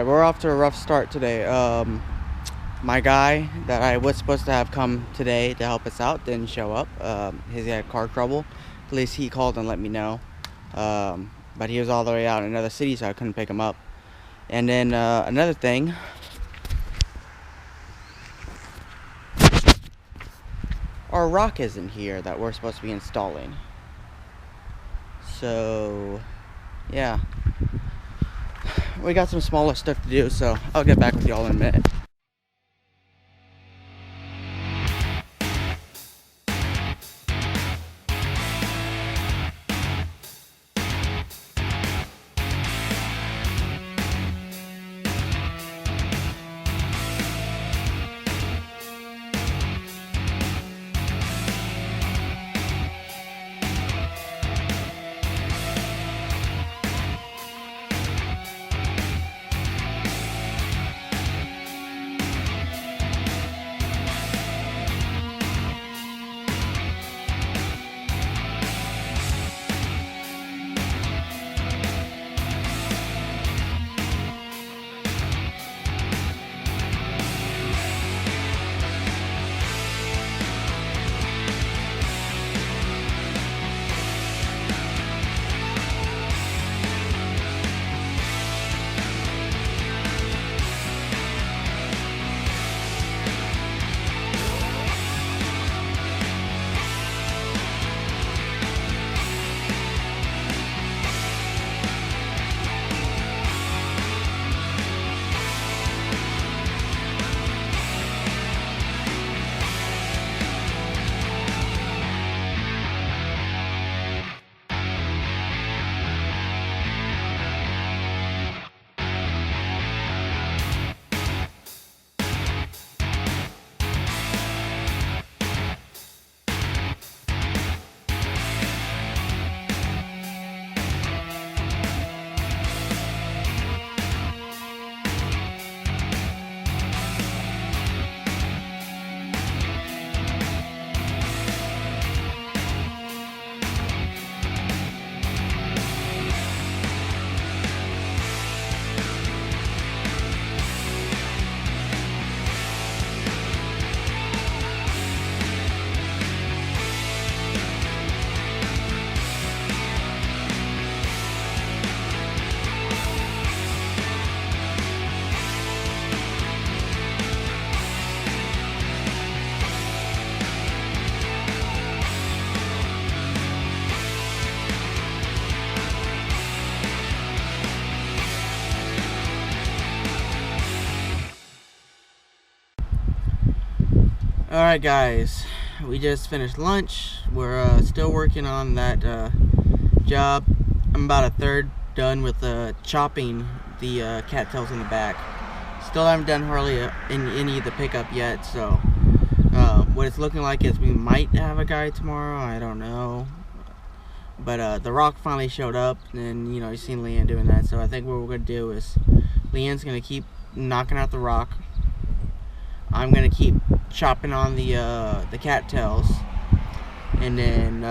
Alright, we're off to a rough start today. My guy that I was supposed to have come today to help us out didn't show up. He had car trouble. At least he called and let me know. But he was all the way out in another city, so I couldn't pick him up. And then another thing. Our rock isn't here that we're supposed to be installing. So, yeah. We got some smaller stuff to do, so I'll get back with y'all in a minute. Alright guys, we just finished lunch. We're still working on that job. I'm about a third done with chopping the cattails in the back. Still haven't done hardly any of the pickup yet, so what it's looking like is we might have a guy tomorrow. I don't know, but the rock finally showed up, and you seen Leanne doing that, so I think what we're gonna do is Leanne's gonna keep knocking out the rock. I'm gonna keep chopping on the cattails, and then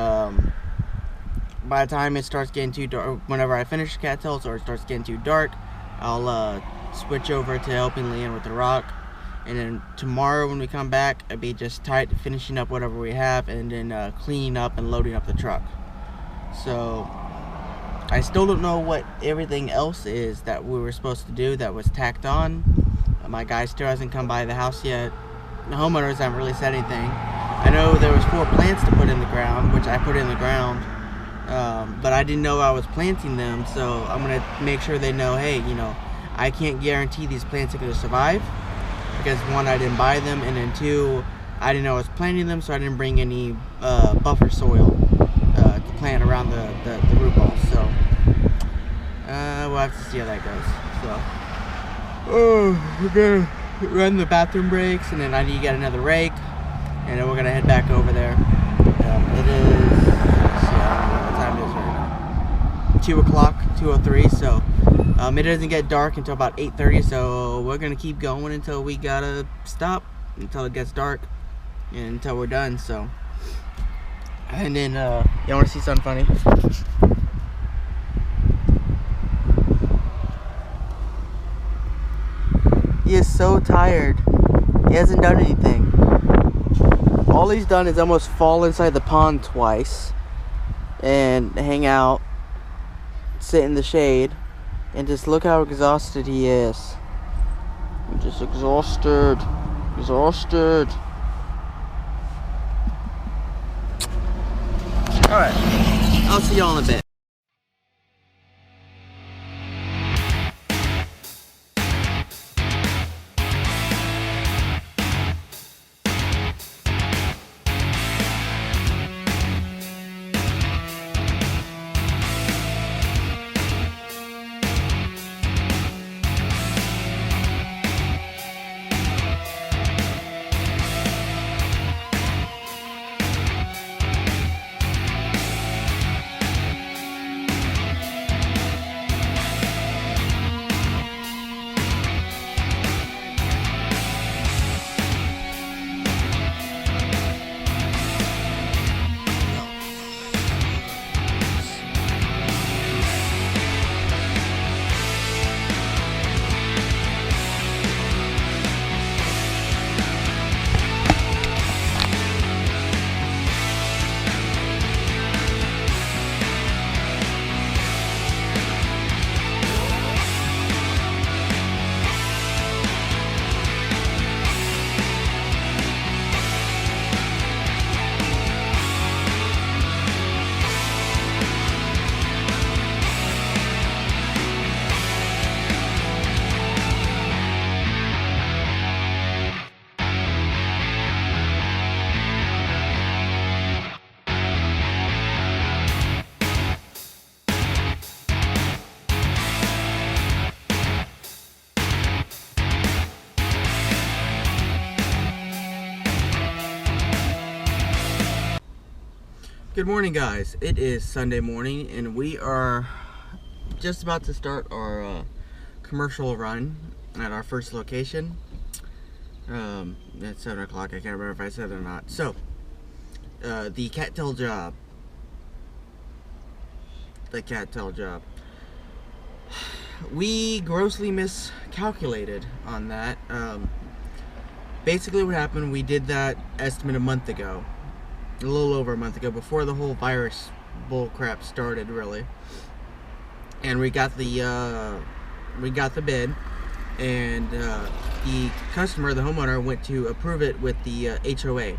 by the time it starts getting too dark, whenever I finish the cattails or it starts getting too dark, I'll switch over to helping Leanne with the rock. And then tomorrow when we come back, I'll be just finishing up whatever we have, and then cleaning up and loading up the truck. So I still don't know what everything else is that we were supposed to do that was tacked on. My guy still hasn't come by the house yet. The homeowners haven't really said anything. I know there was 4 plants to put in the ground, which I put in the ground, but I didn't know I was planting them, so I'm gonna make sure they know, hey, I can't guarantee these plants are gonna survive, because 1, I didn't buy them, and then 2, I didn't know I was planting them, so I didn't bring any buffer soil to plant around the root balls. So we'll have to see how that goes. So we're gonna run the bathroom breaks, and then I need to get another rake, and then we're gonna head back over there. It is, let's see, I don't know what time it is right now. 2 o'clock, 2:03. So it doesn't get dark until about 8:30. So we're gonna keep going until we gotta stop, until it gets dark, and until we're done. So, and then you want to see something funny? He is so tired. He hasn't done anything. All he's done is almost fall inside the pond twice and hang out, sit in the shade, and just look how exhausted he is. I'm just exhausted. Alright, I'll see y'all in a bit. Good morning, guys. It is Sunday morning and we are just about to start our commercial run at our first location. It's 7 o'clock. I can't remember if I said it or not. So, the cattail job. We grossly miscalculated on that. Basically what happened, we did that estimate a month ago. A little over a month ago, before the whole virus bull crap started, really. And we got the bid, and the customer, the homeowner, went to approve it with the HOA.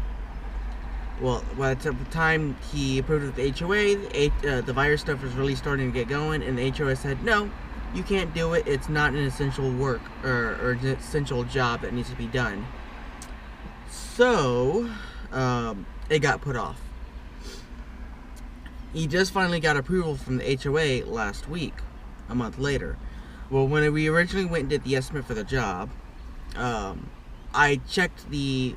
Well, at the time he approved it with the HOA, the virus stuff was really starting to get going, and the HOA said, no, you can't do it. It's not an essential work or an essential job that needs to be done. So, it got put off. He just finally got approval from the HOA last week, a month later. Well, when we originally went and did the estimate for the job, I checked the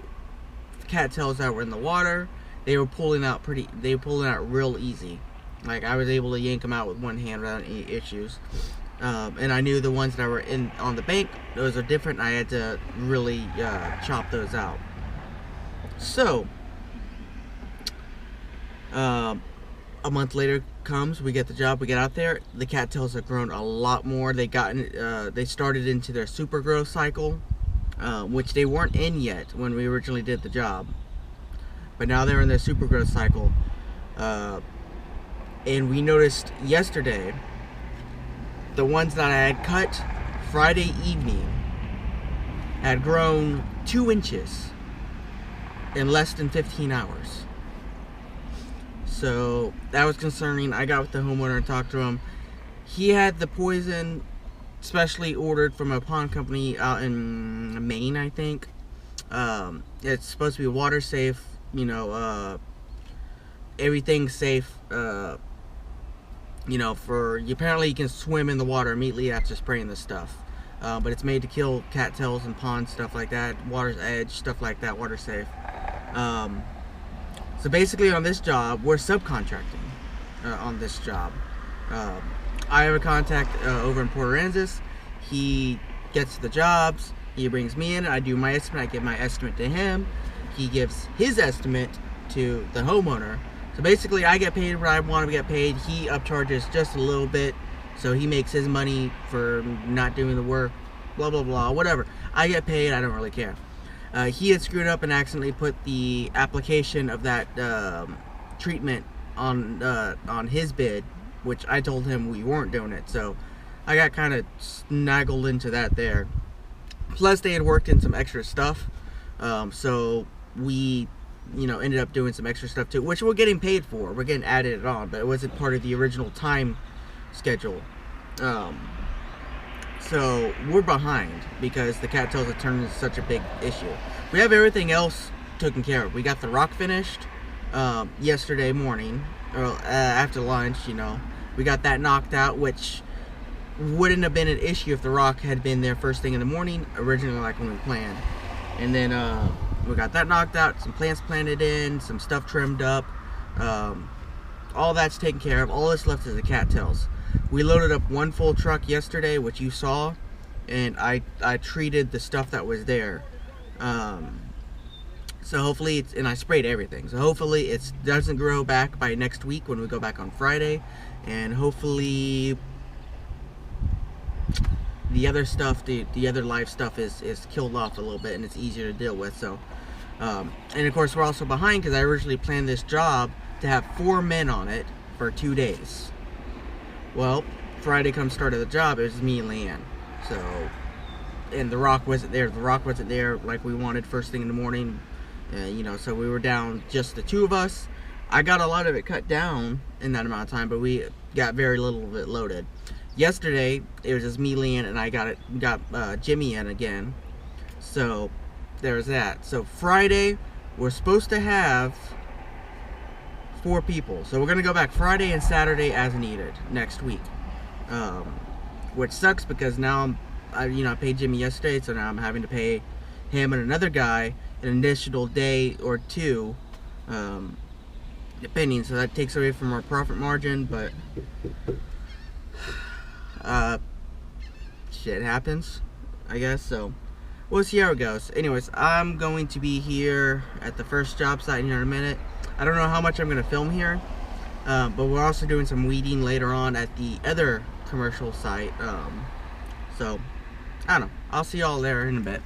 cattails that were in the water. They were pulling out real easy. Like, I was able to yank them out with one hand without any issues. And I knew the ones that were on the bank, those are different. I had to really chop those out. So, a month later comes, we get the job, we get out there, the cattails have grown a lot more. They started into their super growth cycle, which they weren't in yet when we originally did the job. But now they're in their super growth cycle. And we noticed yesterday, the ones that I had cut Friday evening had grown 2 inches in less than 15 hours. So that was concerning. I got with the homeowner and talked to him. He had the poison specially ordered from a pond company out in Maine, I think. It's supposed to be water safe, everything's safe, apparently you can swim in the water immediately after spraying this stuff. But it's made to kill cattails and ponds, stuff like that, water's edge, stuff like that, water safe. So basically on this job, we're subcontracting on this job. I have a contact over in Port Aransas. He gets the jobs, he brings me in, I do my estimate, I give my estimate to him, he gives his estimate to the homeowner. So basically I get paid what I want to get paid, he upcharges just a little bit, so he makes his money for not doing the work, blah blah blah, whatever. I get paid, I don't really care. He had screwed up and accidentally put the application of that treatment on his bid, which I told him we weren't doing it, so I got kind of snaggled into that there. Plus they had worked in some extra stuff, so we, you know, ended up doing some extra stuff too, which we're getting paid for. We're getting added on, but it wasn't part of the original time schedule. So we're behind because the cattails have turned into such a big issue. We have everything else taken care of. We got the rock finished yesterday morning, or after lunch, you know. We got that knocked out, which wouldn't have been an issue if the rock had been there first thing in the morning, originally like when we planned. And then we got that knocked out, some plants planted in, some stuff trimmed up. All that's taken care of. All that's left is the cattails. We loaded up one full truck yesterday, which you saw, and I treated the stuff that was there. So hopefully it's, and I sprayed everything. So hopefully it doesn't grow back by next week when we go back on Friday, and hopefully the other stuff, the other live stuff is killed off a little bit and it's easier to deal with. So, and of course we're also behind because I originally planned this job to have 4 men on it for 2 days. Well, Friday comes start of the job, it was me and Leanne. So, and the rock wasn't there. The rock wasn't there like we wanted first thing in the morning. You know, so we were down just the 2 of us. I got a lot of it cut down in that amount of time, but we got very little of it loaded. Yesterday, it was just me, Leanne, and I got Jimmy in again. So, there's that. So, Friday, we're supposed to have 4 people. So, we're going to go back Friday and Saturday as needed next week. Which sucks because now I paid Jimmy yesterday, so now I'm having to pay him and another guy an additional day or 2, depending. So, that takes away from our profit margin, but shit happens, I guess. So we'll see how it goes. Anyways, I'm going to be here at the first job site here in a minute. I don't know how much I'm going to film here, but we're also doing some weeding later on at the other commercial site. So I don't know, I'll see y'all there in a bit.